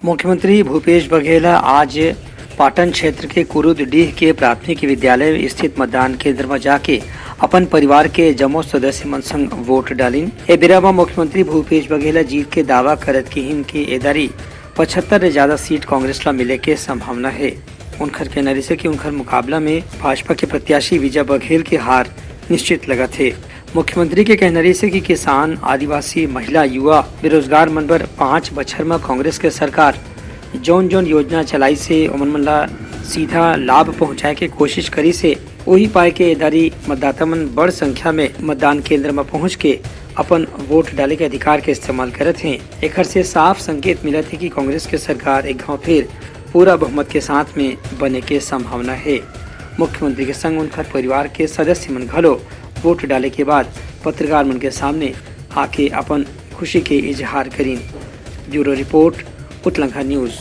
मुख्यमंत्री भूपेश बघेल आज पाटन क्षेत्र के कुरुदडीह के प्राथमिक विद्यालय स्थित मतदान केंद्र में जाके अपन परिवार के जमो सदस्य मन संग वोट डालिन। ए बेरा में मुख्यमंत्री भूपेश बघेल जीत के दावा करत कि इनके एदारी 75 से ज्यादा सीट कांग्रेस ला मिले के संभावना है। उनखर कहना से कि उनखर मुकाबला में भाजपा के प्रत्याशी विजय बघेल की हार निश्चित लगा थे। मुख्यमंत्री के कहना से कि किसान, आदिवासी, महिला, युवा, बेरोजगार मन पर 5 बछर में कांग्रेस के सरकार जौन जौन योजना चलाई से उमन मन ला सीधा लाभ पहुंचाए के कोशिश करी से वही पाए के एदारी मतदाता मन बड़ संख्या में मतदान केंद्र में पहुंच के अपन वोट डाले के अधिकार के इस्तेमाल करत हैं। एक से साफ संकेत मिला थे कि कांग्रेस के सरकार एक गाँव फिर पूरा बहुमत के साथ में बने के संभावना है। मुख्यमंत्री के संग उनका परिवार के सदस्य मन घलो वोट डाले के बाद पत्रकार मन के सामने आके अपन खुशी के इजहार करीन। ब्यूरो रिपोर्ट, उत्तलंका न्यूज।